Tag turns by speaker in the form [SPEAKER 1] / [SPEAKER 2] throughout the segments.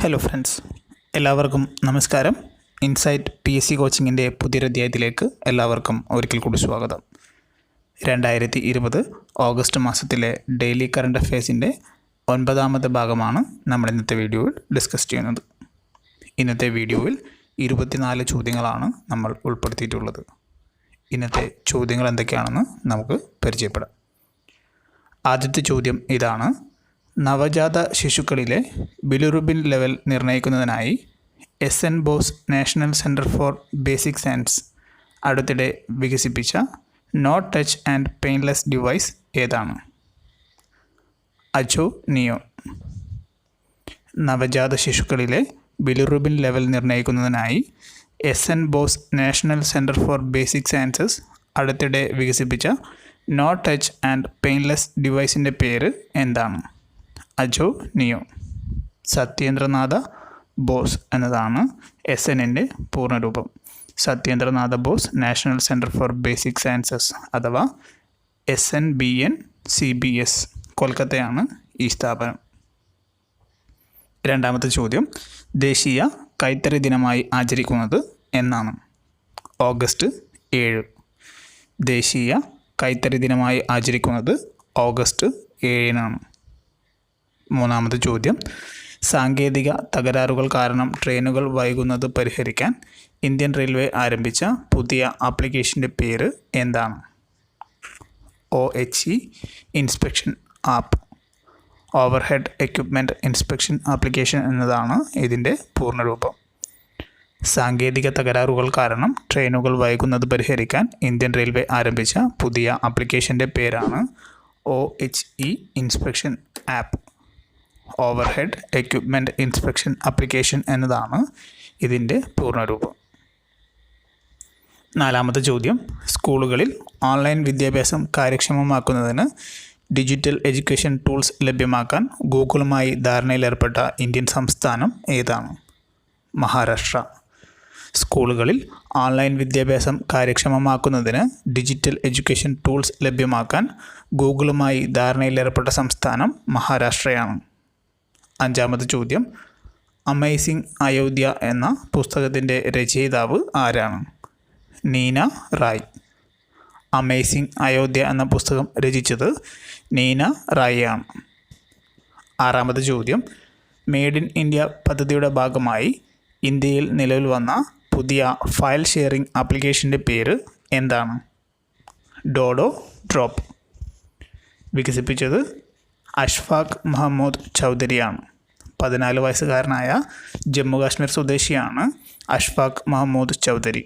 [SPEAKER 1] Hello friends, എല്ലാവർക്കും നമസ്കാരം. Insight PSC കോച്ചിങ്ങിൻ്റെ പുതിയൊരധ്യായത്തിലേക്ക് എല്ലാവർക്കും ഒരിക്കൽ കൂടി സ്വാഗതം. 2020 ഓഗസ്റ്റ് മാസത്തിലെ ഡെയിലി കറണ്ട് അഫയേഴ്സിൻ്റെ 9ാമത്തെ ഭാഗമാണ് നമ്മൾ ഇന്നത്തെ വീഡിയോയിൽ ഡിസ്കസ് ചെയ്യുന്നത്. ഇന്നത്തെ വീഡിയോയിൽ 24 ചോദ്യങ്ങളാണ് നമ്മൾ ഉൾപ്പെടുത്തിയിട്ടുള്ളത്. ഇന്നത്തെ ചോദ്യങ്ങൾ എന്തൊക്കെയാണെന്ന് നമുക്ക് പരിചയപ്പെടാം. ആദ്യത്തെ ചോദ്യം ഇതാണ്: നവജാത ശിശുക്കളിലെ ബിലിറുബിൻ ലെവൽ നിർണ്ണയിക്കുന്നതിനായി SN Bose National Centre for Basic Science അടുത്തിടെ വികസിപ്പിച്ച no touch and painless device ഏതാണ്? AJO Neo. നവജാത ശിശുക്കളിലെ ബിലിറുബിൻ ലെവൽ നിർണ്ണയിക്കുന്നതിനായി SN Bose National Centre for Basic Sciences അടുത്തിടെ വികസിപ്പിച്ച നോ ടച്ച് ആൻഡ് പെയിൻലെസ് ഡിവൈസിൻ്റെ പേര് എന്താണ്? AJO Neo. സത്യേന്ദ്രനാഥ ബോസ് എന്നതാണ് SNൻ്റെ പൂർണ്ണരൂപം. Satyendranath Bose National Centre for Basic Sciences അഥവാ SNBN CBS, കൊൽക്കത്തയാണ് ഈ സ്ഥാപനം. രണ്ടാമത്തെ ചോദ്യം: ദേശീയ കൈത്തറി ദിനമായി ആചരിക്കുന്നത് എന്നാണ്? ഓഗസ്റ്റ് 7. ദേശീയ കൈത്തറി ദിനമായി ആചരിക്കുന്നത് ഓഗസ്റ്റ് 7-നാണ്. മൂന്നാമത്തെ ചോദ്യം: സാങ്കേതിക തകരാറുകൾ കാരണം ട്രെയിനുകൾ വൈകുന്നത് പരിഹരിക്കാൻ ഇന്ത്യൻ റെയിൽവേ ആരംഭിച്ച പുതിയ ആപ്ലിക്കേഷൻ്റെ പേര് എന്താണ്? OHE inspection app. Overhead equipment inspection application എന്നതാണ് ഇതിൻ്റെ പൂർണ്ണരൂപം. സാങ്കേതിക തകരാറുകൾ കാരണം ട്രെയിനുകൾ വൈകുന്നത് പരിഹരിക്കാൻ ഇന്ത്യൻ റെയിൽവേ ആരംഭിച്ച പുതിയ ആപ്ലിക്കേഷൻ്റെ പേരാണ് OHE inspection app. Overhead equipment inspection application എന്നതാണ് ഇതിൻ്റെ പൂർണ്ണരൂപം. നാലാമത്തെ ചോദ്യം: സ്കൂളുകളിൽ ഓൺലൈൻ വിദ്യാഭ്യാസം കാര്യക്ഷമമാക്കുന്നതിന് ഡിജിറ്റൽ എഡ്യൂക്കേഷൻ ടൂൾസ് ലഭ്യമാക്കാൻ ഗൂഗിളുമായി ധാരണയിലേർപ്പെട്ട ഇന്ത്യൻ സംസ്ഥാനം ഏതാണ്? മഹാരാഷ്ട്ര. സ്കൂളുകളിൽ ഓൺലൈൻ വിദ്യാഭ്യാസം കാര്യക്ഷമമാക്കുന്നതിന് ഡിജിറ്റൽ എഡ്യൂക്കേഷൻ ടൂൾസ് ലഭ്യമാക്കാൻ ഗൂഗിളുമായി ധാരണയിലേർപ്പെട്ട സംസ്ഥാനം മഹാരാഷ്ട്രയാണ്. അഞ്ചാമത്തെ ചോദ്യം: അമേസിംഗ് അയോധ്യ എന്ന പുസ്തകത്തിൻ്റെ രചയിതാവ് ആരാണ്? നീന റായ്. അമേസിംഗ് അയോധ്യ എന്ന പുസ്തകം രചിച്ചത് നീന റായിയാണ്. ആറാമത്തെ ചോദ്യം: മെയ്ഡ് ഇൻ ഇന്ത്യ പദ്ധതിയുടെ ഭാഗമായി ഇന്ത്യയിൽ നിലവിൽ വന്ന പുതിയ ഫയൽ ഷെയറിംഗ് ആപ്ലിക്കേഷൻ്റെ പേര് എന്താണ്? Dodo Drop. വികസിപ്പിച്ചത് അഷ്ഫാഖ് മഹമ്മൂദ് ചൗധരിയാണ്. 14 വയസ്സുകാരനായ ജമ്മു കാശ്മീർ സ്വദേശിയാണ് Ashfaq Mahmood Chaudhary.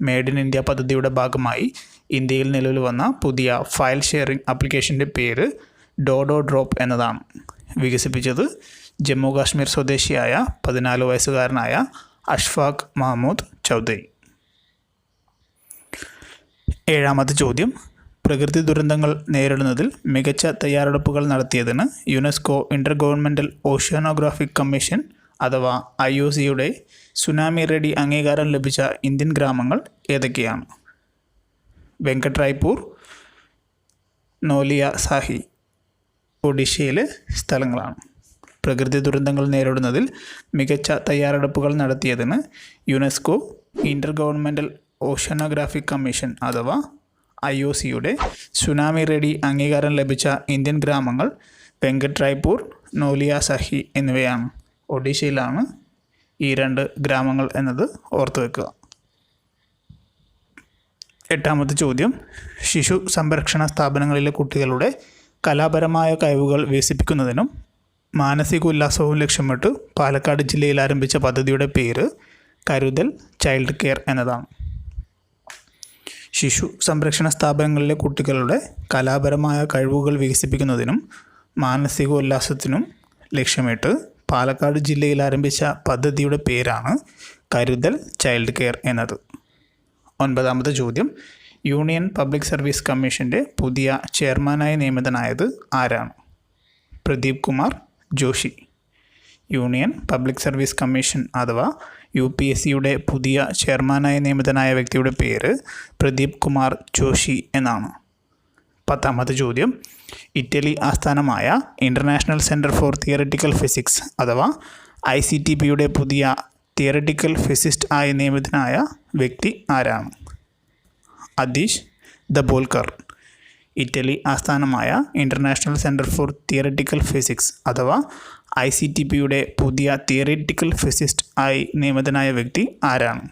[SPEAKER 1] Made in India പദ്ധതിയുടെ ഭാഗമായി ഇന്ത്യയിൽ നിലവിൽ വന്ന പുതിയ ഫയൽ ഷെയറിംഗ് ആപ്ലിക്കേഷൻ്റെ പേര് ഡോഡോ ഡ്രോപ്പ് എന്നതാണ്. വികസിപ്പിച്ചത് ജമ്മു കാശ്മീർ സ്വദേശിയായ 14 വയസ്സുകാരനായ അഷ്ഫാഖ് മഹമ്മൂദ് ചൗധരി. ഏഴാമത്തെ ചോദ്യം: പ്രകൃതി ദുരന്തങ്ങൾ നേരിടുന്നതിൽ മികച്ച തയ്യാറെടുപ്പുകൾ നടത്തിയതിന് യുനെസ്കോ ഇൻ്റർ ഗവൺമെൻറ്റൽ ഓഷ്യാനോഗ്രാഫിക് കമ്മീഷൻ അഥവാ IOCയുടെ സുനാമി റെഡി അംഗീകാരം ലഭിച്ച ഇന്ത്യൻ ഗ്രാമങ്ങൾ ഏതൊക്കെയാണ്? വെങ്കട്രായ്പൂർ, നോലിയ സാഹി ഒഡീഷയിലെ സ്ഥലങ്ങളാണ്. പ്രകൃതി ദുരന്തങ്ങൾ നേരിടുന്നതിൽ മികച്ച തയ്യാറെടുപ്പുകൾ നടത്തിയതിന് യുനെസ്കോ ഇൻ്റർ ഗവൺമെൻറ്റൽ ഓഷ്യാനോഗ്രാഫിക് കമ്മീഷൻ അഥവാ IOCയുടെ സുനാമി റെഡി അംഗീകാരം ലഭിച്ച ഇന്ത്യൻ ഗ്രാമങ്ങൾ വെങ്കട്രായ്പൂർ, നോലിയ സാഹി എന്നിവയാണ്. ഒഡീഷയിലാണ് ഈ 2 ഗ്രാമങ്ങൾ എന്നത് ഓർത്തു വെക്കുക. എട്ടാമത്തെ ചോദ്യം: ശിശു സംരക്ഷണ സ്ഥാപനങ്ങളിലെ കുട്ടികളുടെ കലാപരമായ കഴിവുകൾ വികസിപ്പിക്കുന്നതിനും മാനസിക ഉല്ലാസവും ലക്ഷ്യമിട്ട് പാലക്കാട് ജില്ലയിൽ ആരംഭിച്ച പദ്ധതിയുടെ പേര് കരുതൽ ചൈൽഡ് കെയർ എന്നതാണ്. ശിശു സംരക്ഷണ സ്ഥാപനങ്ങളിലെ കുട്ടികളുടെ കലാപരമായ കഴിവുകൾ വികസിപ്പിക്കുന്നതിനും മാനസിക ഉല്ലാസത്തിനും ലക്ഷ്യമിട്ട് പാലക്കാട് ജില്ലയിൽ ആരംഭിച്ച പദ്ധതിയുടെ പേരാണ് കരുതൽ ചൈൽഡ് കെയർ എന്നത്. 9ാമത്തെ ചോദ്യം: യൂണിയൻ പബ്ലിക് സർവീസ് കമ്മീഷൻ്റെ പുതിയ ചെയർമാനായി നിയമിതനായത് ആരാണ്? Pradeep Kumar Joshi. Union Public Service Commission അഥവാ UPSCയുടെ പുതിയ ചെയർമാനായി നിയമിതനായ വ്യക്തിയുടെ പേര് പ്രദീപ് കുമാർ ജോഷി എന്നാണ്. 10ാമത്തെ ചോദ്യം: ഇറ്റലി ആസ്ഥാനമായ international centre for theoretical physics അഥവാ ICTPയുടെ പുതിയ തിയററ്റിക്കൽ ഫിസിസ്റ്റ് ആയി നിയമിതനായ വ്യക്തി ആരാണ്? അതീഷ് ദബോൽക്കർ. ഇറ്റലി ആസ്ഥാനമായ international centre for theoretical physics അഥവാ ICTPയുടെ പുതിയ തിയററ്റിക്കൽ ഫിസിസ്റ്റ് ആയി നിയമിതനായ വ്യക്തി ആരാണ്?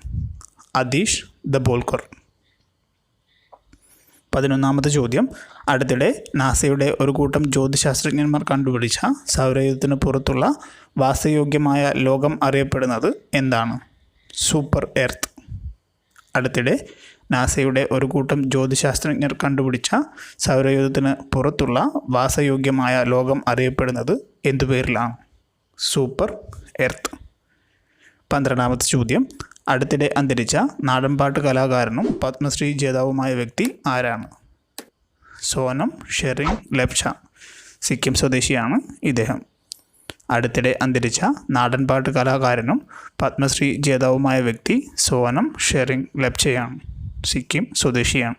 [SPEAKER 1] അതീഷ് ദബോൽക്കർ. 11ാമത്തെ ചോദ്യം. അടുത്തിടെ നാസയുടെ ഒരു കൂട്ടം ജ്യോതിശാസ്ത്രജ്ഞന്മാർ കണ്ടുപിടിച്ച സൗരയൂഥത്തിന് പുറത്തുള്ള വാസയോഗ്യമായ ലോകം അറിയപ്പെടുന്നത് എന്താണ്? Super earth. അടുത്തിടെ നാസയുടെ ഒരു കൂട്ടം ജ്യോതിശാസ്ത്രജ്ഞർ കണ്ടുപിടിച്ച സൗരയൂഥത്തിന് പുറത്തുള്ള വാസയോഗ്യമായ ലോകം അറിയപ്പെടുന്നത് എന്തു പേരിലാണ്? Super earth. 12ാമത്തെ ചോദ്യം. അടുത്തിടെ അന്തരിച്ച നാടൻപാട്ട് കലാകാരനും പത്മശ്രീ ജേതാവുമായ വ്യക്തി ആരാണ്? സോനം ഷെറിംഗ് ലെപ്ച. സിക്കിം സ്വദേശിയാണ് ഇദ്ദേഹം. അടുത്തിടെ അന്തരിച്ച നാടൻപാട്ട് കലാകാരനും പത്മശ്രീ ജേതാവുമായ വ്യക്തി സോനം ഷെറിംഗ് ലെപ്ചയാണ്. സിക്കിം സ്വദേശിയാണ്.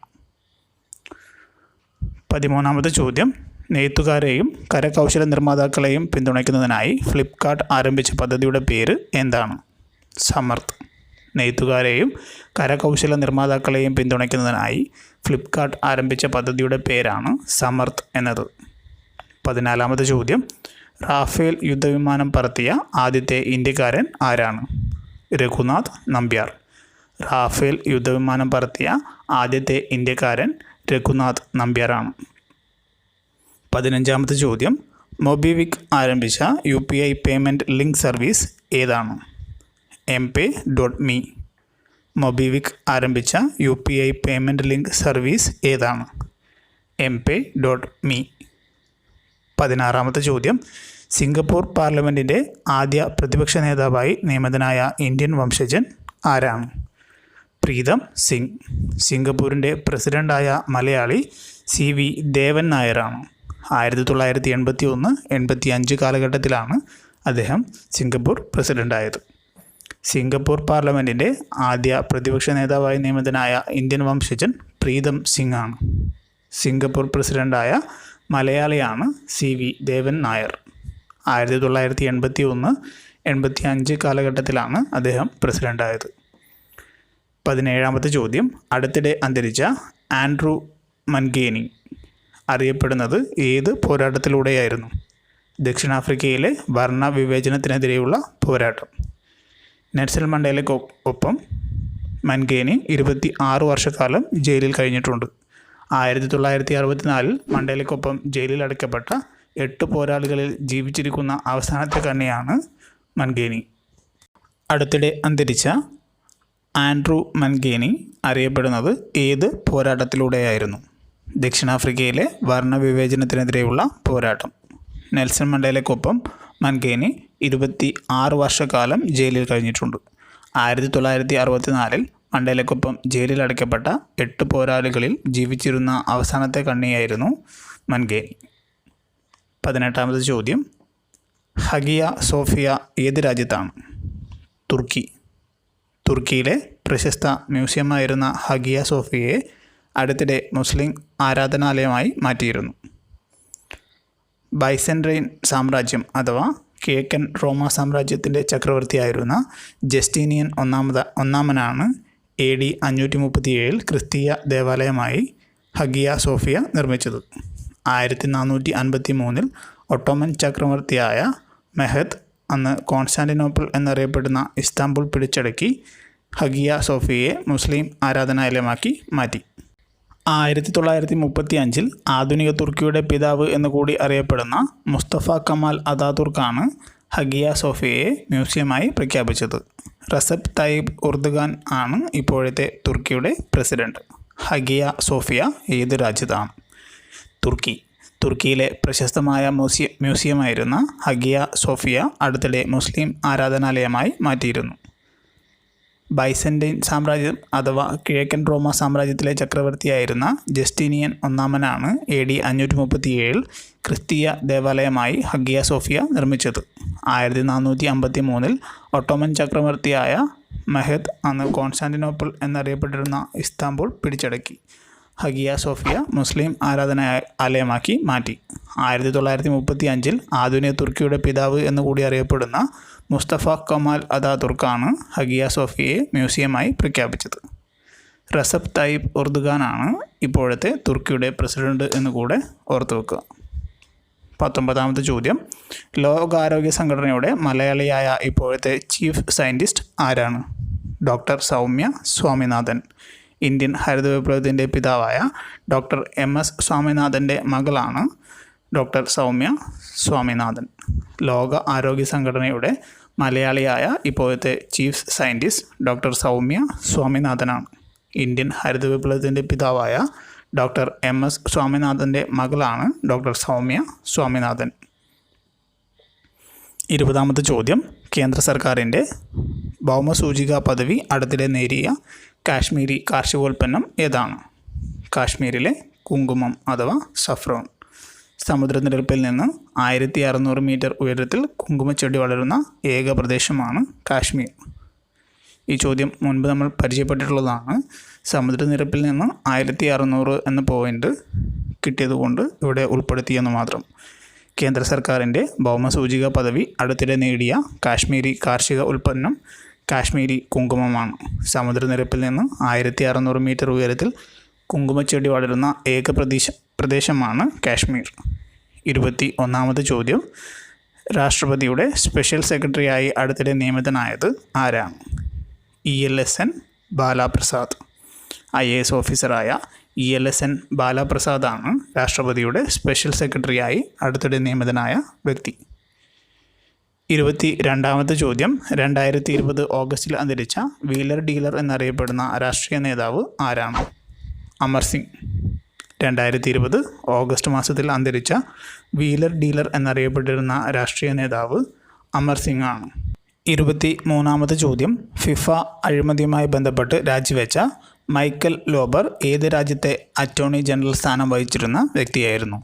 [SPEAKER 1] 13ാമത്തെ ചോദ്യം. നെയ്ത്തുകാരെയും കരകൗശല നിർമ്മാതാക്കളെയും പിന്തുണയ്ക്കുന്നതിനായി ഫ്ലിപ്കാർട്ട് ആരംഭിച്ച പദ്ധതിയുടെ പേര് എന്താണ്? സമർത്ഥ്. നെയ്ത്തുകാരെയും കരകൗശല നിർമ്മാതാക്കളെയും പിന്തുണയ്ക്കുന്നതിനായി ഫ്ലിപ്കാർട്ട് ആരംഭിച്ച പദ്ധതിയുടെ പേരാണ് സമർത്ഥ് എന്നത്. 14ാമത്തെ ചോദ്യം. റാഫേൽ യുദ്ധവിമാനം പറത്തിയ ആദ്യത്തെ ഇന്ത്യക്കാരൻ ആരാണ്? രഘുനാഥ് നമ്പ്യാർ. റാഫേൽ യുദ്ധവിമാനം പറത്തിയ ആദ്യത്തെ ഇന്ത്യക്കാരൻ രഘുനാഥ് നമ്പ്യാറാണ്. 15ാമത്തെ ചോദ്യം. മൊബിവിക് ആരംഭിച്ച UPI പേയ്മെൻറ്റ് ലിങ്ക് സർവീസ് ഏതാണ്? mpay.me. മൊബിവിക് ആരംഭിച്ച UPI പേയ്മെൻറ്റ് ലിങ്ക് സർവീസ് ഏതാണ്? mpay.me. 16ാമത്തെ ചോദ്യം. സിംഗപ്പൂർ പാർലമെൻറ്റിൻ്റെ ആദ്യ പ്രതിപക്ഷ നേതാവായി നിയമിതനായ ഇന്ത്യൻ വംശജൻ ആരാണ്? പ്രീതം സിംഗ്. സിംഗപ്പൂരിൻ്റെ പ്രസിഡൻ്റായ മലയാളി CV ദേവൻ നായരാണ്. 1981-85 കാലഘട്ടത്തിലാണ് അദ്ദേഹം സിംഗപ്പൂർ പ്രസിഡൻ്റായത്. സിംഗപ്പൂർ പാർലമെൻറ്റിൻ്റെ ആദ്യ പ്രതിപക്ഷ നേതാവായി നിയമിതനായ ഇന്ത്യൻ വംശജൻ പ്രീതം സിംഗ് ആണ്. സിംഗപ്പൂർ പ്രസിഡൻ്റായ മലയാളിയാണ് CV ദേവൻ നായർ. 1981-85 കാലഘട്ടത്തിലാണ് അദ്ദേഹം പ്രസിഡൻ്റായത്. 17ാമത്തെ ചോദ്യം. അടുത്തിടെ അന്തരിച്ച ആൻഡ്രൂ മൻഗേനി അറിയപ്പെടുന്നത് ഏത് പോരാട്ടത്തിലൂടെയായിരുന്നു? ദക്ഷിണാഫ്രിക്കയിലെ വർണ്ണ വിവേചനത്തിനെതിരെയുള്ള പോരാട്ടം. നെൽസൺ മണ്ടേലയ്ക്കൊപ്പം മൻഗേനി 26 വർഷക്കാലം ജയിലിൽ കഴിഞ്ഞിട്ടുണ്ട്. 1964 മണ്ടേലയ്ക്കൊപ്പം ജയിലിൽ അടയ്ക്കപ്പെട്ട 8 പോരാളികളിൽ ജീവിച്ചിരിക്കുന്ന അവസാനത്തെ കണ്ണിയാണ് മൻഗേനി. അടുത്തിടെ അന്തരിച്ച ആൻഡ്രൂ മൻഗേനി അറിയപ്പെടുന്നത് ഏത് പോരാട്ടത്തിലൂടെയായിരുന്നു? ദക്ഷിണാഫ്രിക്കയിലെ വർണ്ണവിവേചനത്തിനെതിരെയുള്ള പോരാട്ടം. നെൽസൺ മണ്ടേലയ്ക്കൊപ്പം മൻഗേനി 26 വർഷക്കാലം ജയിലിൽ കഴിഞ്ഞിട്ടുണ്ട്. 1964 മണ്ടേലയ്ക്കൊപ്പം ജയിലിൽ അടയ്ക്കപ്പെട്ട 8 പോരാളികളിൽ ജീവിച്ചിരുന്ന അവസാനത്തെ കണ്ണിയായിരുന്നു മൻഗേനി. 18ാമത്തെ ചോദ്യം. ഹഗിയ സോഫിയ ഏത് രാജ്യത്താണ്? തുർക്കി. തുർക്കിയിലെ പ്രശസ്ത മ്യൂസിയമായിരുന്ന ഹഗിയ സോഫിയയെ അടുത്തിടെ മുസ്ലിം ആരാധനാലയമായി മാറ്റിയിരുന്നു. ബൈസൻറ്റൈൻ സാമ്രാജ്യം അഥവാ കിഴക്കൻ റോമ സാമ്രാജ്യത്തിൻ്റെ ചക്രവർത്തിയായിരുന്ന ജസ്റ്റീനിയൻ ഒന്നാമനാണ് AD 537 ക്രിസ്തീയ ദേവാലയമായി ഹഗിയ സോഫിയ നിർമ്മിച്ചത്. 1453 ഒട്ടോമൻ ചക്രവർത്തിയായ മെഹദ് അന്ന് കോൺസ്റ്റാന്റിനോപ്പിൾ എന്നറിയപ്പെടുന്ന ഇസ്താംബുൾ പിടിച്ചടക്കി ഹഗിയ സോഫിയയെ മുസ്ലിം ആരാധനാലയമാക്കി മാറ്റി. 1935 ആധുനിക തുർക്കിയുടെ പിതാവ് എന്നുകൂടി അറിയപ്പെടുന്ന മുസ്തഫ കമാൽ അതാതുർക്കാണ് ഹഗിയ സോഫിയയെ മ്യൂസിയമായി പ്രഖ്യാപിച്ചത്. റസെപ് തയ്യിബ് എർദോഗാൻ ആണ് ഇപ്പോഴത്തെ തുർക്കിയുടെ പ്രസിഡന്റ്. ഹഗിയ സോഫിയ ഏത് രാജ്യത്താണ്? തുർക്കി. തുർക്കിയിലെ പ്രശസ്തമായ മ്യൂസിയമായിരുന്ന ഹഗിയ സോഫിയ അടുത്തിടെ മുസ്ലിം ആരാധനാലയമായി മാറ്റിയിരുന്നു. ബൈസൻറ്റൈൻ സാമ്രാജ്യം അഥവാ കിഴക്കൻ റോമ സാമ്രാജ്യത്തിലെ ചക്രവർത്തിയായിരുന്ന ജസ്റ്റീനിയൻ ഒന്നാമനാണ് AD 537 ക്രിസ്തീയ ദേവാലയമായി ഹഗിയ സോഫിയ നിർമ്മിച്ചത്. 1453 ഒട്ടോമൻ ചക്രവർത്തിയായ മെഹദ് അന്ന് കോൺസ്റ്റാന്റിനോപ്പിൾ എന്നറിയപ്പെട്ടിരുന്ന ഇസ്താംബുൾ പിടിച്ചടക്കി. ഹഗിയ സോഫിയ മുസ്ലിം ആരാധനാലയമാക്കി മാറ്റി. 1935 ആധുനിക തുർക്കിയുടെ പിതാവ് എന്നുകൂടി അറിയപ്പെടുന്ന മുസ്തഫ കമാൽ അതാതുർക്കാണ് ഹഗിയ സോഫിയയെ മ്യൂസിയമായി പ്രഖ്യാപിച്ചത്. റസബ് തയ്യിബ് എർദോഗാനാണ് ഇപ്പോഴത്തെ തുർക്കിയുടെ പ്രസിഡന്റ് എന്നുകൂടെ ഓർത്തു വെക്കുക. 19ാമത്തെ ചോദ്യം, ലോകാരോഗ്യ സംഘടനയുടെ മലയാളിയായ ഇപ്പോഴത്തെ ചീഫ് സയൻറ്റിസ്റ്റ് ആരാണ്? ഡോക്ടർ സൗമ്യ സ്വാമിനാഥൻ. ഇന്ത്യൻ ഹരിത വിപ്ലവത്തിൻ്റെ പിതാവായ ഡോക്ടർ MS സ്വാമിനാഥൻ്റെ മകളാണ് ഡോക്ടർ സൗമ്യ സ്വാമിനാഥൻ. ലോക ആരോഗ്യ സംഘടനയുടെ മലയാളിയായ ഇപ്പോഴത്തെ ചീഫ് സയൻറ്റിസ്റ്റ് ഡോക്ടർ സൗമ്യ സ്വാമിനാഥനാണ്. ഇന്ത്യൻ ഹരിത വിപ്ലവത്തിൻ്റെ പിതാവായ ഡോക്ടർ MS സ്വാമിനാഥൻ്റെ മകളാണ് ഡോക്ടർ സൗമ്യ സ്വാമിനാഥൻ. 20ാമത്തെ ചോദ്യം, കേന്ദ്ര സർക്കാരിൻ്റെ ഭൗമസൂചിക പദവി അടുത്തിടെ നേടിയ കാശ്മീരി കാർഷികോൽപ്പന്നം ഏതാണ്? കാശ്മീരിലെ കുങ്കുമം അഥവാ സഫ്രോൺ. സമുദ്രനിരപ്പിൽ നിന്ന് 1600 മീറ്റർ ഉയരത്തിൽ കുങ്കുമച്ചെടി വളരുന്ന ഏക പ്രദേശമാണ് കാശ്മീർ. ഈ ചോദ്യം മുൻപ് നമ്മൾ പരിചയപ്പെട്ടിട്ടുള്ളതാണ്. സമുദ്രനിരപ്പിൽ നിന്ന് 1600 എന്ന പോയിൻ്റ് കിട്ടിയതുകൊണ്ട് ഇവിടെ ഉൾപ്പെടുത്തിയെന്ന് മാത്രം. കേന്ദ്ര സർക്കാരിൻ്റെ ഭൗമസൂചിക പദവി അടുത്തിടെ നേടിയ കാശ്മീരി കാർഷിക ഉൽപ്പന്നം കാശ്മീരി കുങ്കുമമാണ്. സമുദ്രനിരപ്പിൽ നിന്ന് 1600 മീറ്റർ ഉയരത്തിൽ കുങ്കുമച്ചെടി വളരുന്ന ഏക പ്രദേശമാണ് കാശ്മീർ. 21ാമത്തെ ചോദ്യം, രാഷ്ട്രപതിയുടെ സ്പെഷ്യൽ സെക്രട്ടറിയായി അടുത്തിടെ നിയമിതനായത് ആരാണ്? ELSN ബാലാപ്രസാദ്. IAS ഓഫീസറായ ELSN ബാലാപ്രസാദാണ് രാഷ്ട്രപതിയുടെ സ്പെഷ്യൽ സെക്രട്ടറിയായി അടുത്തിടെ നിയമിതനായ വ്യക്തി. 22ാമത്തെ ചോദ്യം, 2020 ഓഗസ്റ്റിൽ അന്തരിച്ച വീലർ ഡീലർ എന്നറിയപ്പെടുന്ന രാഷ്ട്രീയ നേതാവ് ആരാണ്? അമർ സിംഗ്. 2020 ഓഗസ്റ്റ് മാസത്തിൽ അന്തരിച്ച വീലർ ഡീലർ എന്നറിയപ്പെട്ടിരുന്ന രാഷ്ട്രീയ നേതാവ് അമർ സിംഗ് ആണ്. 23ാമത്തെ ചോദ്യം, ഫിഫ അഴിമതിയുമായി ബന്ധപ്പെട്ട് രാജിവെച്ച മൈക്കൽ ലോബർ ഏത് രാജ്യത്തെ അറ്റോർണി ജനറൽ സ്ഥാനം വഹിച്ചിരുന്ന വ്യക്തിയായിരുന്നു?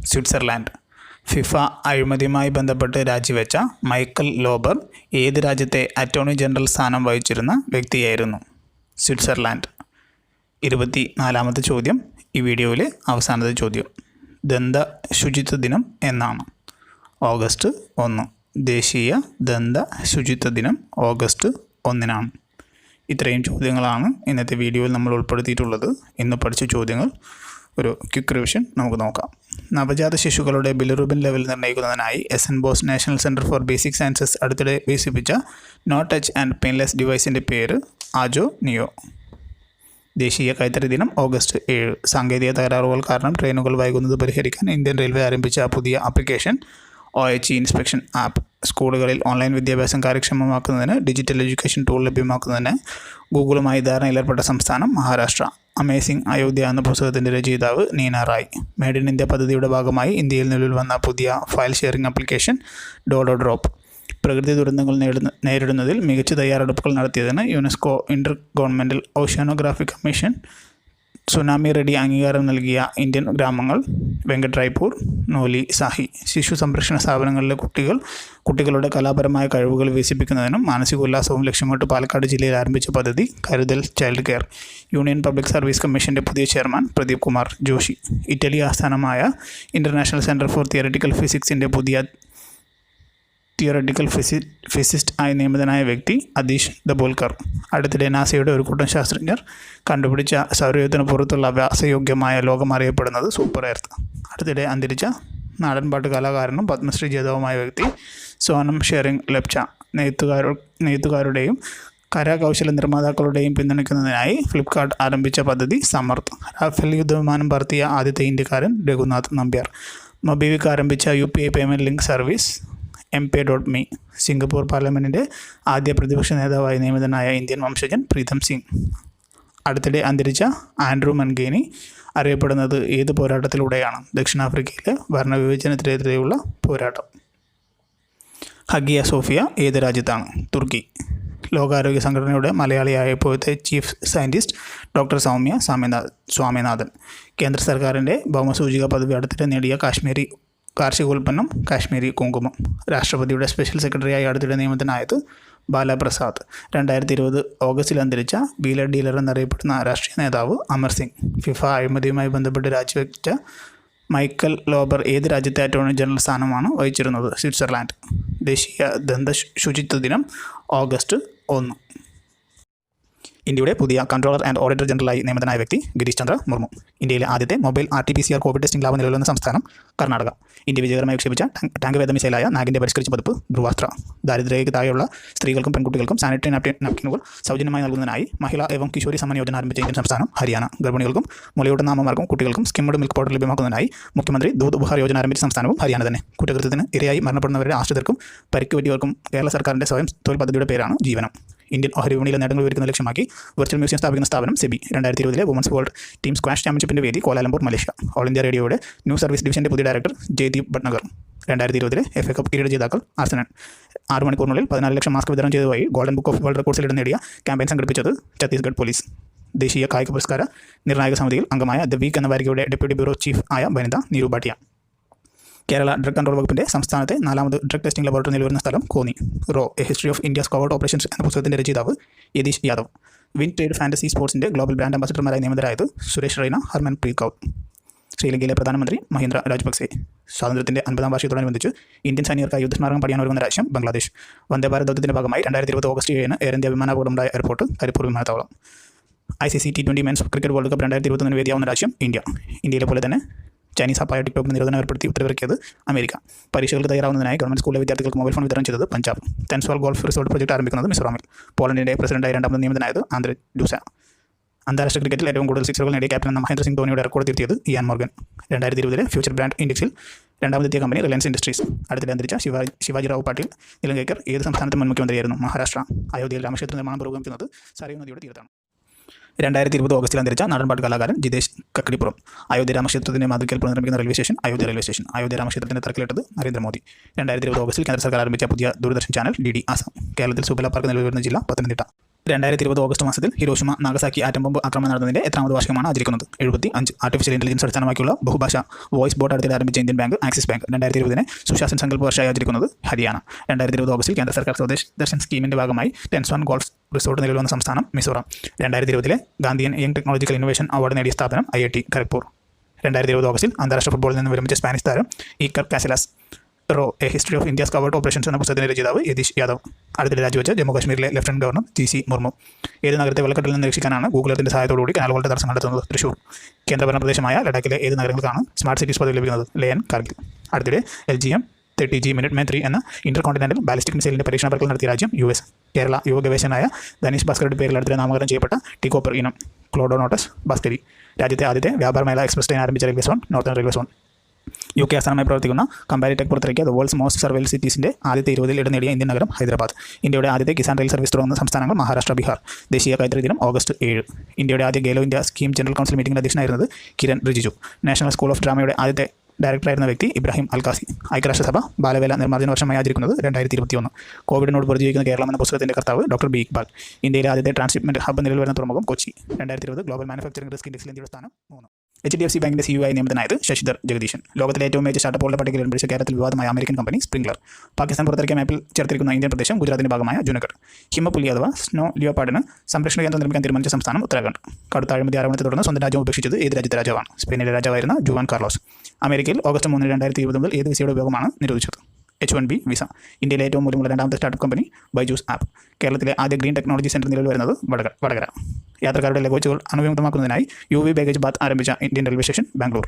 [SPEAKER 1] സ്വിറ്റ്സർലാൻഡ്. ഫിഫ അഴിമതിയുമായി ബന്ധപ്പെട്ട് രാജിവെച്ച മൈക്കൽ ലോബർ ഏത് രാജ്യത്തെ അറ്റോർണി ജനറൽ സ്ഥാനം വഹിച്ചിരുന്ന വ്യക്തിയായിരുന്നു? സ്വിറ്റ്സർലാൻഡ്. 24ാമത്തെ ചോദ്യം, ഈ വീഡിയോയിലെ അവസാനത്തെ ചോദ്യം, ദന്ത ശുചിത്വ ദിനം എന്നാണ്? ഓഗസ്റ്റ് 1. ദേശീയ ദന്ത ശുചിത്വ ദിനം ഓഗസ്റ്റ് 1-നാണ്. ഇത്രയും ചോദ്യങ്ങളാണ് ഇന്നത്തെ വീഡിയോയിൽ നമ്മൾ ഉൾപ്പെടുത്തിയിട്ടുള്ളത്. ഇന്ന് പഠിച്ച ചോദ്യങ്ങൾ ഒരു ക്വിക്ക് റിവിഷൻ നമുക്ക് നോക്കാം. നവജാത ശിശുക്കളുടെ ബിലിറുബിൻ ലെവൽ നിർണ്ണയിക്കുന്നതിനായി SN Bose National Centre for Basic Sciences അടുത്തിടെ വികസിപ്പിച്ച നോ ടച്ച് ആൻഡ് പെയിൻലെസ് ഡിവൈസിൻ്റെ പേര് ആജോ നിയോ. ദേശീയ കൈത്തറി ദിനം ഓഗസ്റ്റ് 7. സാങ്കേതിക തകരാറുകൾ കാരണം ട്രെയിനുകൾ വൈകുന്നത് പരിഹരിക്കാൻ ഇന്ത്യൻ റെയിൽവേ ആരംഭിച്ച പുതിയ ആപ്ലിക്കേഷൻ OHE ഇൻസ്പെക്ഷൻ ആപ്പ്. സ്കൂളുകളിൽ ഓൺലൈൻ വിദ്യാഭ്യാസം കാര്യക്ഷമമാക്കുന്നതിന് ഡിജിറ്റൽ എഡ്യൂക്കേഷൻ ടൂൾ ലഭ്യമാക്കുന്നതിന് ഗൂഗിളുമായി ധാരണയിലേർപ്പെട്ട സംസ്ഥാനം മഹാരാഷ്ട്ര. അമേസിംഗ് അയോധ്യ എന്ന പുസ്തകത്തിൻ്റെ രചയിതാവ് Neena Rai. Made in India പദ്ധതിയുടെ ഭാഗമായി ഇന്ത്യയിൽ നിലവിൽ വന്ന പുതിയ file sharing application dodo drop. പ്രകൃതി ദുരന്തങ്ങൾ നേരിടുന്നതിൽ മികച്ച തയ്യാറെടുപ്പുകൾ നടത്തിയതിന് UNESCO Inter governmental oceanographic commission tsunami ready അംഗീകാരം നൽകിയ ഇന്ത്യൻ ഗ്രാമങ്ങൾ വെങ്കട്രായ്പൂർ, നോലി, സാഹി. ശിശു സംരക്ഷണ സ്ഥാപനങ്ങളിലെ കുട്ടികളുടെ കലാപരമായ കഴിവുകൾ വികസിപ്പിക്കുന്നതിനും മാനസികോല്ലാസവും ലക്ഷ്യമിട്ട് പാലക്കാട് ജില്ലയിൽ ആരംഭിച്ച പദ്ധതി കരുതൽ child care. Union Public service കമ്മീഷന്റെ പുതിയ ചെയർമാൻ പ്രദീപ് കുമാർ ജോഷി. ഇറ്റലി ആസ്ഥാനമായ ഇൻ്റർനാഷണൽ സെൻറ്റർ ഫോർ തിയററ്റിക്കൽ ഫിസിക്സിൻ്റെ പുതിയ തിയററ്റിക്കൽ ഫിസിസ്റ്റ് ആയി നിയമിതനായ വ്യക്തി അദീഷ് ദബോൽക്കർ. അടുത്തിടെ നാസയുടെ ഒരു കൂട്ടം ശാസ്ത്രജ്ഞർ കണ്ടുപിടിച്ച സൗരയൂഥത്തിന് പുറത്തുള്ള വ്യാസയോഗ്യമായ ലോകം അറിയപ്പെടുന്നത് സൂപ്പർ എർത്ത്. അടുത്തിടെ അന്തരിച്ച നാടൻപാട്ട് കലാകാരനും പത്മശ്രീ ജേതാവുമായ വ്യക്തി സോനം ഷെറിംഗ് ലെപ്ച. നെയ്ത്തുകാരുടെയും കരകൗശല നിർമ്മാതാക്കളുടെയും പിന്തുണയ്ക്കുന്നതിനായി ഫ്ലിപ്കാർട്ട് ആരംഭിച്ച പദ്ധതി സമർത്ഥ്. റാഫേൽ യുദ്ധവിമാനം പറത്തിയ ആദ്യത്തെ ഇന്ത്യക്കാരൻ രഘുനാഥ് നമ്പ്യാർ. മൊബിവിക് ആരംഭിച്ച UPI payment link service MPay.me. Singapore പാർലമെൻറ്റിൻ്റെ ആദ്യ പ്രതിപക്ഷ നേതാവായി നിയമിതനായ ഇന്ത്യൻ വംശജൻ പ്രീതം സിംഗ്. അടുത്തിടെ അന്തരിച്ച ആൻഡ്രൂ മൻഗേനി അറിയപ്പെടുന്നത് ഏത് പോരാട്ടത്തിലൂടെയാണ്? ദക്ഷിണാഫ്രിക്കയിലെ വർണ്ണവിവേചനത്തിനെതിരെയുള്ള പോരാട്ടം. ഹഗിയ സോഫിയ ഏത് രാജ്യത്താണ്? തുർക്കി. ലോകാരോഗ്യ സംഘടനയുടെ മലയാളിയായ ഇപ്പോഴത്തെ chief scientist doctor Soumya Swaminathan. കേന്ദ്ര സർക്കാരിൻ്റെ ഭൗമസൂചിക പദവി അടുത്തിടെ നേടിയ കാശ്മീരി കാർഷികോൽപ്പന്നം കാശ്മീരി കുങ്കുമം. രാഷ്ട്രപതിയുടെ സ്പെഷ്യൽ സെക്രട്ടറിയായി അടുത്തിടെ നിയമിതനായത് ബാലപ്രസാദ്. 2020 ഓഗസ്റ്റിൽ അന്തരിച്ച വീലർ ഡീലർ എന്നറിയപ്പെടുന്ന രാഷ്ട്രീയ നേതാവ് അമർ സിംഗ്. ഫിഫ അഴിമതിയുമായി ബന്ധപ്പെട്ട് രാജിവെച്ച മൈക്കൽ ലോബർ ഏത് രാജ്യത്തെ അറ്റോർണി ജനറൽ സ്ഥാനമാണ് വഹിച്ചിരുന്നത്? സ്വിറ്റ്സർലാൻഡ്. ദേശീയ ദന്ത ശുചിത്വ ദിനം ഓഗസ്റ്റ് 1. ഇന്ത്യയുടെ പുതിയ കൺട്രോളർ ആൻഡ് ഓഡിറ്റർ ജനറലായി നിയമിതനായ വ്യക്തി ഗിരീഷ് ചന്ദ്ര മുർമു. ഇന്ത്യയിലെ ആദ്യത്തെ mobile RT-PCR Covid testing lab നിലവിലുള്ള സംസ്ഥാനം കർണാടക. ഇന്ത്യ വിജയകരമായി വിക്ഷേപിച്ച ടാങ്ക് വേദ മിസൈലായ നാഗിൻ്റെ പരിഷ്കരിച്ച പതിപ്പ് ധ്രുവാസ്ത്ര. ദാരിദ്ര്യരേഖയ്ക്ക് താഴെയുള്ള സ്ത്രീകൾക്കും പെൺകുട്ടികൾക്കും സാനിറ്ററി നാപ്കിനുകൾ സൗജന്യമായി നൽകുന്നതിനായി മഹിളാ ഏവം കിഷോരി സമ്മാൻ യോജന ആരംഭിച്ച ഇന്ത്യൻ സംസ്ഥാനം ഹരിയാന. ഗർഭിണികൾക്കും മുലയൂട്ടുന്ന അമ്മമാർക്കും കുട്ടികൾക്കും സ്കിംഡ് മിൽക്ക് പൗഡർ ലഭ്യമാക്കുന്നതിനായി മുഖ്യമന്ത്രി ദൂത് ഉപഹാർ യോജന ആരംഭിച്ച സംസ്ഥാനവും ഹരിയാന തന്നെ. കുറ്റകൃത്യത്തിന് ഇരയായി മരണപ്പെടുന്നവരുടെ ആശ്രിതർക്കും പരിക്ക് പറ്റിയവർക്കും കേരള സർക്കാരിൻ്റെ സ്വയം തൊഴിൽ പദ്ധതിയുടെ പേരാണ് ജീവനം. ഇന്ത്യൻ ഓഹരി വിപണിയിലെ നേട്ടങ്ങൾ വിവരിക്കുന്ന ലക്ഷ്യമാക്കി വെർച്വൽ മ്യൂസിയം സ്ഥാപിക്കുന്ന സ്ഥാപനം SEBI. 2020 women's world team squash ചാമ്പ്യൻഷിപ്പിൻ്റെ വേദി കോലാലംപൂർ, മലേഷ്യ. ഓൾ ഇന്ത്യ റേഡിയോയുടെ ന്യൂസ് സർവീസ് ഡിവിഷൻ്റെ പുതിയ director Jaideep Bhatnagar. 2020 FA cup കിരീട ജേതാക്കൾ ആർസനൽ. 6 മണിക്കൂറിനുള്ളിൽ 14 ലക്ഷം മാസ്ക് വിതരണം ചെയ്തതുമായി ഗോൾഡൻ ബുക്ക് ഓഫ് വേൾഡ് റെക്കോർഡ്സിൽ ഇടം നേടിയ ക്യാമ്പയിൻ സംഘടിപ്പിച്ചത് ഛത്തീസ്ഗഡ് പോലീസ്. ദേശീയ കായിക പുരസ്കാര നിർണായക സമിതിയിൽ അംഗമായ ദ വീക്ക് എന്ന വാരികയുടെ ഡെപ്യൂട്ടി ബ്യൂറോ ചീഫ് ആയ വനിത നീരു ഭാട്ടിയ. കേരള ഡ്രഗ് കൺട്രോൾ വകുപ്പിൻ്റെ സംസ്ഥാനത്തെ 4ാമത് ഡ്രഗ് ടെസ്റ്റിംഗ് ലബോറട്ടറി നിലവരുന്ന സ്ഥലം കോന്നി. റോ a history of India's covert operations എന്ന പുസ്തകത്തിൻ്റെ രചയിതാവ് Yatish Yadav. Win trade fantasy സ്പോർട്സിൻ്റെ ഗ്ലോബൽ ബ്രാൻഡ് അംബാസിഡർമാരായി നിയമിതരായത് സുരേഷ് റൈന, ഹർമൻപ്രീത് കൗർ. ശ്രീലങ്കയിലെ പ്രധാനമന്ത്രി മഹീന്ദ്ര രാജപക്സെ. സ്വാതന്ത്ര്യത്തിൻ്റെ 50ാം വാർഷികത്തോടനുബന്ധിച്ച് ഇന്ത്യൻ സൈനികർക്കായി യുദ്ധസ്മാരകം പണിയാൻ ഒരുങ്ങുന്ന രാജ്യം ബംഗ്ലാദേശ്. വന്ദേ ഭാരത് ദൗത്യത്തിൻ്റെ ഭാഗമായി 2020 ഓഗസ്റ്റ് 7 എയർ ഇന്ത്യ വിമാനാപകടമുണ്ടായ എയർപോർട്ട് കരിപ്പൂർ വിമാനത്താവളം. ICC T20 men's cricket world cup 2021 വേദിയാവുന്ന രാജ്യം ഇന്ത്യ. ഇന്ത്യയിലെ പോലെ തന്നെ ചൈനീസ് ആപ്പായ ടിക്ടോക്കിന് നിരോധനം ഏർപ്പെടുത്തി ഉത്തരവിറക്കിയത് അമേരിക്ക. പരീക്ഷകൾക്ക് തയ്യാറാവുന്നതിനായി ഗവൺമെൻറ് സ്കൂളിലെ വിദ്യാർത്ഥികൾക്ക് മൊബൈൽ ഫോൺ വിതരണം ചെയ്തത് പഞ്ചാബ്. ടെൻസ്വാൾ ഗോൾഫ് റിസോർട്ട് പ്രൊജക്ട് ആരംഭിക്കുന്നത് മിസോറാമിൽ. പോളണ്ടിൻ്റെ പ്രസിഡന്റായി 2ാമത് നിയമിതനായത് ആന്ദ്രെ ഡ്യൂസ. അന്താരാഷ്ട്ര ക്രിക്കറ്റിൽ ഏറ്റവും കൂടുതൽ സിക്സറുകൾ നേടിയ ക്യാപ്റ്റൻ എന്ന മഹേന്ദ്ര സിംഗ് ധോണിയുടെ റെക്കോർഡ് തിരുത്തിയത് ഇയാൻ മോർഗൻ. 2020 ഫ്യൂച്ചർ ബ്രാൻഡ് ഇൻഡെക്സിൽ 2ാമതെത്തിയ കമ്പനി റിലയൻസ് ഇൻഡസ്ട്രീസ്. അടുത്തിടെ അന്തരിച്ച ശിവാജിറാവു പാട്ടീൽ നിലങ്കേക്കർ ഏത് സംസ്ഥാനത്തെ മുൻ മുഖ്യമന്ത്രിയായിരുന്നു? മഹാരാഷ്ട്ര. അയോധ്യയിൽ രാമക്ഷേത്ര നിർമ്മാണം പുരോഗമിക്കുന്നത് സരയൂ നദിയുടെ തീരത്താണ്. 2020 ഓഗസ്റ്റിൽ അന്തരിച്ച നാടൻപാട്ട് കലാകാരൻ ജിതേഷ് കക്കടിപ്പുറം. അയോധ്യ രാമക്ഷേത്രത്തിൻ്റെ മാതൃകയിൽ പുനർനിർമ്മിക്കുന്ന railway station Ayodhya railway station. Ayodhya രാമക്ഷേത്രത്തിൻ്റെ തറക്കല്ലിട്ടത് നരേന്ദ്രമോദി. 2020 ഓഗസ്റ്റിൽ കേന്ദ്ര സർക്കാർ ആരംഭിച്ച പുതിയ ദൂരദർശൻ ചാനൽ DD ആസാം. കേരളത്തിൽ സുബല പാർക്ക് നിലവിൽ വരുന്ന ജില്ല പത്തനംതിട്ട. 2020 ഓഗസ്റ്റ് മാസത്തിൽ ഹിരോഷിമ നാഗസാക്കി ആറ്റം ബോംബ് ആക്രമണം നടന്നതിൻ്റെ എത്രാമത് വാർഷികമാണ് ആചരിക്കുന്നത്? 75. ആർട്ടിഫിഷ്യൽ ഇൻ്റലിജൻസ് അടിസ്ഥാനമാക്കിയുള്ള ബഹുഭാഷ വോയിസ് ബോട്ട് അടുത്തിടെ ആരംഭിച്ച Indian bank axis bank. 2020 Sushasan സങ്കല്പ വർഷമായി ആചരിക്കുന്നത് ഹരിയാന. 2020 ഓഗസ്റ്റിൽ കേന്ദ്ര സർക്കാർ സ്വദേശ് ദർശൻ സ്കീമിൻ്റെ ഭാഗമായി ടെൻസ്വാൻ ഗോൾഫ് റിസോർട്ട് നിലവിൽ വന്ന സംസ്ഥാനം Mizoram. 2020 Gandhian young technological innovation award നേടിയ സ്ഥാപനം IIT ഖരഗ്പൂർ. 2020 ഓഗസ്റ്റിൽ അന്താരാഷ്ട്ര ഫുട്ബോളിൽ നിന്ന് വിരമിച്ച സ്പാനിഷ് താരം ഈക്കർ കാസിലാസ്. റോ a history of India's covert operations എന്ന പുസ്തകത്തിൻ്റെ രചയിതാവ് യതീഷ് യാദവ്. അടുത്തിടെ രാജിവെച്ച ജമ്മു കാശ്മീരിലെ ലഫ്റ്റനന്റ് ഗവർണർ GC മുർമു. ഏത് നഗരത്തെ വെള്ളക്കെട്ടിൽ നിന്ന് രക്ഷിക്കാനാണ് ഗൂഗിൾ എർത്തിൻ്റെ സഹായത്തോടുകൂടി കനാലുകളുടെ തടസ്സം കണ്ടെത്തുന്നത്? തൃശൂർ. കേന്ദ്രഭരണ പ്രദേശമായ ലഡാക്കിലെ ഏത് നഗരങ്ങൾക്കാണ് സ്മാർട്ട് സിറ്റീസ് പദവി ലഭിക്കുന്നത്? ലേൻ, കാർഗിൽ. അടുത്തിടെ LGM-30G മിനിറ്റ് 3 എന്ന ഇന്റർ കോണ്ടിനെന്റൽ ബാലിസ്റ്റിക് മിസൈലിൻ്റെ പരീക്ഷണ പറക്കൽ നടത്തിയ രാജ്യം US. കേരള യുവ ഗവേഷകനായ ധനീഷ് ഭാസ്കറുടെ പേരിൽ അടുത്തിടെ നാമകരണം ചെയ്യപ്പെട്ട ടികോപ്പർ ഇനം ക്ലോഡോനോട്ടസ് ഭാസ്കരി. രാജ്യത്തെ ആദ്യത്തെ വ്യാപാരമേള എക്സ്പ്രസ് ട്രെയിൻ ആരംഭിച്ച railway zone northern railway zone. UK ആസ്ഥാനമായി പ്രവർത്തിക്കുന്ന കമ്പാരിടെക് പുറത്തിറക്കിയ ദ വേൾഡ്സ് മോസ്റ്റ് സർവൈൽഡ് സിറ്റീസിൻ്റെ ആദ്യത്തെ 20 ഇടം നേടിയ ഇന്ത്യൻ നഗരം ഹൈദരാബാദ്. ഇന്ത്യയുടെ ആദ്യത്തെ കിസാൻ റെയിൽ സർവീസ് തുടങ്ങുന്ന സംസ്ഥാനങ്ങൾ മഹാരാഷ്ട്ര, ബീഹാർ. ദേശീയ കൈത്തറി ദിനം ഓഗസ്റ്റ് 7. ഇന്ത്യയുടെ ആദ്യ Khelo India scheme general council മീറ്റിംഗിൽ അധ്യക്ഷനായിരുന്നത് Kiren Rijiju. National school of ഡ്രാമയുടെ ആദ്യത്തെ ഡയറക്ടറായിരുന്ന വ്യക്തി ഇബ്രാഹിം അൽകാസി. ഐക്യരാഷ്ട്രസഭ ബാലവേല നിർമ്മാർജ്ജന വർഷമായി ആചരിക്കുന്നത് 2021. കോവിഡിനോട് പ്രതിജീവിക്കുന്ന കേരളം എന്ന പുസ്തകത്തിൻ്റെ കർത്താവ് ഡോക്ടർ B ഇക്ബാൽ. ഇന്ത്യയിലെ ആദ്യത്തെ ട്രാൻസ്ഷിപ്മെൻറ്റ് ഹബ്ബ് നിലവിൽ വരുന്ന തുറമുഖം കൊച്ചി. 2020 ഗ്ലോബൽ മാനുഫാക്ചറിംഗ് റിസ്ക് ഇൻഡെക്സിൽ ഇന്ത്യയുടെ സ്ഥാനം 3. HDFC ബാങ്കിൻ്റെ CEO ആയി നിയമിതനായത് ശശിധർ ജഗദീശൻ. ലോകത്തിലെ ഏറ്റവും മികച്ച സ്റ്റാർട്ടപ്പുകളുടെ പട്ടികയിൽ ഇടം പിടിച്ച കേരളത്തിൽ വിവാദമായ അമേരിക്കൻ കമ്പനി സ്പ്രിംഗ്ലർ. പാകിസ്ഥാൻ പുറത്തിറക്കിയ മാപ്പിൽ ചേർത്തിരിക്കുന്ന ഇന്ത്യൻ പ്രദേശം ഗുജറാത്തിൻ്റെ ഭാഗമായ ജുനഗഡ്. ഹിമപ്പുലി അഥവാ സ്നോ ലിയോപാർഡിന് സംരക്ഷണ കേന്ദ്രം നിർമ്മിക്കാൻ തീരുമാനിച്ച സംസ്ഥാനം ഉത്തരാഖണ്ഡ്. കടുത്ത അഴിമതി ആരോപണത്തെ തുടർന്ന് സ്വന്തം രാജ്യം ഉപേക്ഷിച്ചത് ഏത് രാജ്യത്തെ രാജാവാണ്? സ്പെയിനിലെ രാജാവായിരുന്ന ജുവാൻ കാർലോസ്. അമേരിക്കയിൽ ഓഗസ്റ്റ് 3, 2020 മുതൽ ഏത് വിസയുടെ ഉപയോഗമാണ് നിരോധിച്ചത്? H1B visa. ഇന്ത്യയിലെ ഏറ്റവും മൂല്യമുള്ള 2ാമത്തെ സ്റ്റാർട്ടപ്പ് കമ്പനി ബൈജൂസ് ആപ്പ്. കേരളത്തിലെ ആദ്യ ഗ്രീൻ ടെക്നോളജി സെൻറ്റർ നിലവിൽ വരുന്നത് വടകര. യാത്രക്കാരുടെ ലഗേജുകൾ അണുവിമുക്തമാക്കുന്നതിനായി UV ബാഗേജ് ബാത്ത് ആരംഭിച്ച ഇന്ത്യൻ റെയിൽവേ സ്റ്റേഷൻ ബാംഗ്ലൂർ.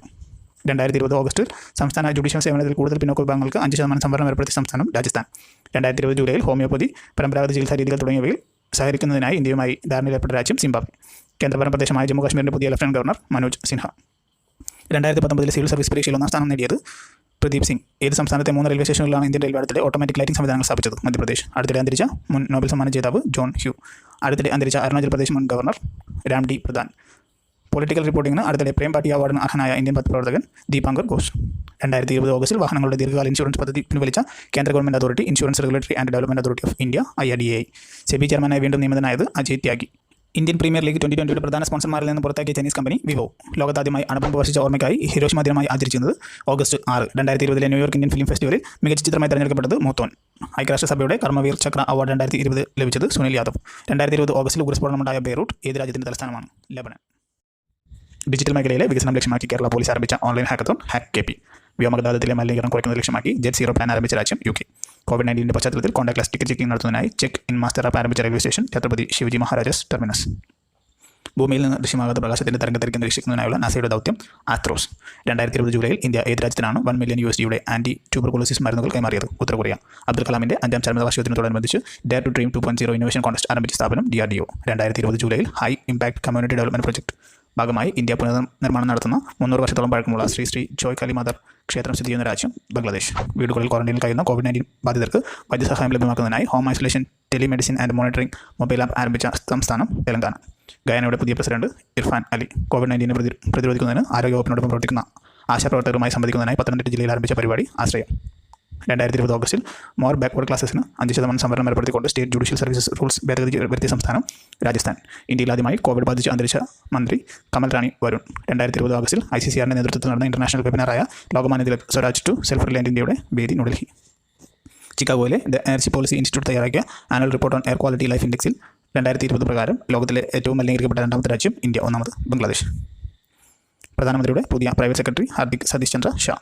[SPEAKER 1] 2020 ഓഗസ്റ്റിൽ സംസ്ഥാന ജുഡീഷ്യൽ സേവനത്തിൽ കൂടുതൽ പിന്നോക്ക വിഭാഗങ്ങൾക്ക് 5% സംവരണം ഏർപ്പെടുത്തിയ സംസ്ഥാനം രാജസ്ഥാൻ. 2020 ജൂലൈയിൽ ഹോമിയോപ്പതി, പരമ്പരാഗത ചികിത്സാ രീതികൾ തുടങ്ങിയവയിൽ സഹകരിക്കുന്നതിനായി ഇന്ത്യയുമായി ധാരണയിലേർപ്പെട്ട രാജ്യം സിംബാബ്വെ. കേന്ദ്രഭരണ പ്രദേശമായ ജമ്മു കാശ്മീരിൻ്റെ പുതിയ lieutenant governor Manoj Sinha. 2019 civil service പരീക്ഷയിൽ 1ാം സ്ഥാനം നേടിയത് പ്രദീപ് സിംഗ്. ഏത് സംസ്ഥാനത്തെ 3 റെയിൽവേ സ്റ്റേഷനുകളിലാണ് ഇന്ത്യൻ റെയിൽവേ അടുത്തിടെ ഓട്ടോമാറ്റിക് ലൈറ്റിംഗ് സംവിധാനങ്ങൾ സ്ഥാപിച്ചത്? മധ്യപ്രദേശ്. അടുത്തിടെ അന്തരിച്ച മുൻ നോബൽ സമ്മാന ജേതാവ് ജോൺ ഹ്യൂ. അടുത്തിടെ അന്തരിച്ച അരുണാചൽ പ്രദേശ് മുൻ governor Ram D Pradhan. Political റിപ്പോർട്ടിംഗിന് അടുത്തിടെ പ്രേം പാർട്ടി അവാർഡിന് അർഹനായ ഇന്ത്യൻ പത്രപ്രവർത്തകൻ ദീപാങ്കർ ഘോഷ്. 2020 ഓഗസ്റ്റിൽ വാഹനങ്ങളുടെ ദീർഘകാല ഇൻഷുറൻസ് പദ്ധതി പിൻവലിച്ച കേന്ദ്ര government authority insurance regulatory and development authority of India IRDAI. SEBI ചെയർമാനായി വീണ്ടും നിയമിതനായത് Ajay Tyagi. Indian premier league 2020 പ്രധാന സ്പോൺസർമാരിൽ നിന്ന് പുറത്താക്കിയ ചൈനീസ് കമ്പനി വിവോ ലോകത്താദ്യമായി അണുബോംബ് വർഷിച്ച ഓർമ്മയ്ക്കായി ഹിരോഷിമ ദിനമായി ആചരിക്കുന്നത് ഓഗസ്റ്റ് 6 2020 ന്യൂയോർക്ക് ഇന്ത്യൻ ഫിലിം ഫെസ്റ്റിവലിൽ മികച്ച ചിത്രമായി തെരഞ്ഞെടുക്കപ്പെട്ടത് മൂത്തോൻ. ഐക്യരാഷ്ട്രസഭയുടെ കർമ്മവീർ ചക്ര അവാർഡ് 2020 ലഭിച്ചത് സുനിൽ യാദവ്. 2020 ഓഗസ്റ്റിൽ ഉഗ്രസ്ഫോടനമുണ്ടായ ബെയ്റൂട്ട് ഏത് രാജ്യത്തിൻ്റെ തലസ്ഥാനമാണ്? ലബനൻ. ഡിജിറ്റൽ മേഖലയിലെ വികസനം ലക്ഷ്യമാക്കി കേരള പോലീസ് ആരംഭിച്ച ഓൺലൈൻ ഹാക്കത്തോൺ ഹാക്ക് KP. വ്യോമഗതാഗതത്തിലെ മലിനീകരണം കുറയ്ക്കുന്നത് ലക്ഷ്യമാക്കി ജെറ്റ് സീറോ പ്ലാൻ ആരംഭിച്ച രാജ്യം UK. COVID-19 പശ്ചാത്തലത്തിൽ കോൺടാക്ട്ലെസ് ടിക്കറ്റ് ചെക്കിംഗ് നടത്തുന്നതിനായി ചെക്ക് ഇൻ മാസ്റ്റർ ആപ്പ് ആരംഭിച്ച railway station Chhatrapati Shivaji Maharajas terminus. ഭൂമിയിൽ നിന്ന് ദൃശ്യമാകാത്ത പ്രകാശത്തിൻ്റെ തരംഗത്തിരിക്കുന്ന നിരീക്ഷിക്കുന്നതിനായുള്ള നാസയുടെ ദൗത്യം ആത്രോസ്. 2020 ജൂലൈയിൽ ഇന്ത്യ ഏത് രാജ്യത്തിനാണ് $1 മില്യൺ ആൻറ്റി ട്യൂബർകുലോസിസ് മരുന്നുകൾ കൈമാറിയത്? ഉത്തര കൊറിയ. അബ്ദുൽ കലാമിൻ്റെ 5ാം ചരമവാർഷികത്തിനോടനുബന്ധിച്ച് dare to dream 2.0 innovation contest ആരംഭിച്ച സ്ഥാപനം DRDO. 2020 ജൂലൈയിൽ high impact community development project ഭാഗമായി ഇന്ത്യ പുനർനിർമ്മാണം നടത്തുന്ന 300 വർഷത്തോളം പഴക്കമുള്ള ശ്രീ ശ്രീ ജോയ് കാലി മാതർ ക്ഷേത്രം സ്ഥിതി ചെയ്യുന്ന രാജ്യം ബംഗ്ലാദേശ്. വീടുകളിൽ ക്വാറന്റൈനിൽ കഴിയുന്ന COVID-19 ബാധിതർക്ക് വൈദ്യസഹായം ലഭ്യമാക്കുന്നതിനായി home isolation telemedicine and monitoring mobile app ആരംഭിച്ച സംസ്ഥാനം തെലങ്കാന. ഗയാനയുടെ പുതിയ പ്രസിഡന്റ് ഇർഫാൻ അലി. COVID-19 പ്രതിരോധിക്കുന്നതിന് ആരോഗ്യവകുപ്പിനോടൊപ്പം പ്രവർത്തിക്കുന്ന ആശാപ്രവർത്തകരുമായി സംവദിക്കുന്നതിനായി പത്തനംതിട്ട ജില്ലയിൽ ആരംഭിച്ച പരിപാടി ആശ്രയം. 2020 ഓഗസ്റ്റിൽ മോർ ബാക്ക്വേർഡ് ക്ലാസസിന് 5% സംവരണം ഏർപ്പെടുത്തിക്കൊണ്ട് സ്റ്റേറ്റ് ജുഡീഷ്യൽ സർവീസസ് റൂൾസ് ഭേദഗതി വരുത്തിയ സംസ്ഥാനം രാജസ്ഥാൻ. ഇന്ത്യയിൽ ആദ്യമായി കോവിഡ് ബാധിച്ച് അന്തരിച്ച മന്ത്രി കമൽ റാണി വരുൺ. 2020 ഓഗസ്റ്റിൽ ICCRന്റെ നേതൃത്വത്തിൽ നടന്ന ഇന്റർനാഷണൽ വെബിനാറായ Lokmanya Tilak Swaraj to self reliant ഇന്ത്യയുടെ വേദി ന്യൂഡൽഹി. ചിക്കാഗോയിലെ ദ എനർജി പോളിസി ഇൻസ്റ്റിറ്റ്യൂട്ട് തയ്യാറാക്കിയ annual report on air quality life ഇൻഡെക്സിൽ 2020 പ്രകാരം ലോകത്തിലെ ഏറ്റവും മലിനീകരിക്കപ്പെട്ട 2ാമത്തെ രാജ്യം ഇന്ത്യ, 1ാമത് ബംഗ്ലാദേശ്. പ്രധാനമന്ത്രിയുടെ പുതിയ private secretary Hardik Satish Chandra Shah.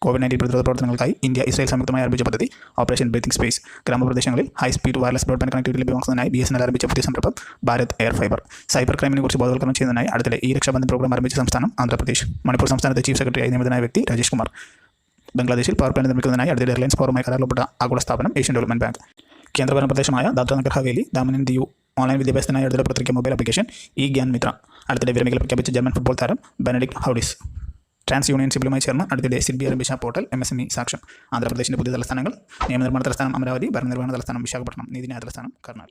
[SPEAKER 1] COVID-19 പ്രതിരോധ പ്രവർത്തനങ്ങൾക്കായി ഇന്ത്യ ഇസ്രായേൽ സംയുക്തമായി ആരംഭിച്ച പദ്ധതി ഓപ്പറേഷൻ ബ്രീത്തിങ് സ്പേസ്. ഗ്രാമപ്രദേശങ്ങളിൽ high speed wireless broadband connectivity ലഭ്യമാക്കുന്നതിനായി BSNL ആരംഭിച്ച പുതിയ സംരംഭം ഭാരത് എയർ ഫൈബർ. സൈബർ ക്രൈമിനെ കുറിച്ച് ബോധവൽക്കരണം ചെയ്യുന്നതിനായി അടുത്തിടെ ഈ രക്ഷാബന്ധൻ പ്രോഗ്രാം ആരംഭിച്ച സംസ്ഥാനം ആന്ധ്രാപ്രദേശ്. മണിപ്പൂർ സംസ്ഥാനത്തെ ചീഫ് സെക്രട്ടറിയായി നിയമിതനായ വ്യക്തി രാജേഷ് കുമാർ. ബംഗ്ലാദേശിൽ പവർ പ്ലാന്റ് നിർമ്മിക്കുന്നതിനായി അടുത്തിടെ എയർലൈൻസ് പവറുമായി കരാറിലൊപ്പെട്ട ആഗോള സ്ഥാപനം ഏഷ്യൻ ഡെവലപ്മെന്റ് ബാങ്ക്. കേന്ദ്രഭരണ പ്രദേശമായ ദാദ്ര നഗർ ഹവേലി, ദാമൻ ആൻഡ് ദിയു ഓൺലൈൻ വിദ്യാഭ്യാസത്തിനായി അടുത്തിടെ പുറത്തിറക്കിയ മൊബൈൽ ആപ്ലിക്കേഷൻ ഈ ഗ്യാൻ മിത്ര. അടുത്തിടെ വിരമിക്കൽ പ്രഖ്യാപിച്ച ജർമ്മൻ ഫുട്ബോൾ താരം ബെനഡിക്ട് ഹൗഡിസ്. ട്രാൻസ് യൂണിയൻ സിബിലുമായി ചേർന്ന് അടുത്തിടെ സിഡ്ബി ആരംഭിച്ച പോർട്ടൽ MSME സാക്ഷ്യം. ആന്ധ്രാപ്രദേശിൻ്റെ പുതിയ തലസ്ഥാനങ്ങൾ: നിയമനിർമ്മാണ തലസ്ഥാനം അമരാവതി, ഭരണനിർവഹണ തലസ്ഥാനം വിശാഖപട്ടണം, നീതിന്യായ തലസ്ഥാനം കർണാൽ.